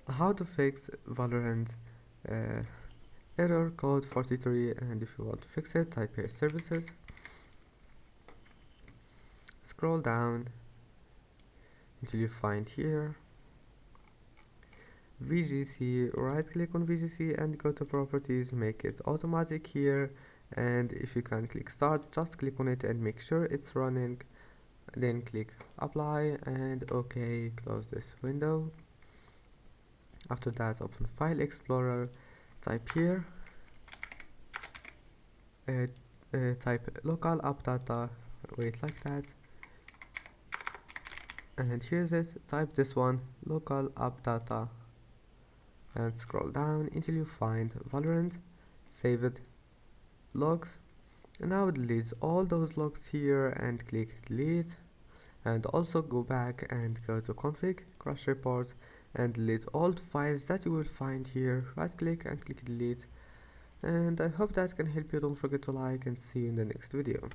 How to fix Valorant uh, error code 43, and if you want to fix it, type here services, scroll down until you find here VGC, right click on VGC and go to properties, make it automatic here, and if you can click start, just click on it and make sure it's running, then click apply and OK, close this window. After that, open file explorer, type here uh, type local app data, wait like that, and here's it, type this one, local app data, and scroll down until you find Valorant, save it, logs, and now delete all those logs here and click delete, and also go back and go to config, crash report, and delete all the files that you will find here, right click and click delete. And I hope that can help you. Don't forget to like and see you in the next video.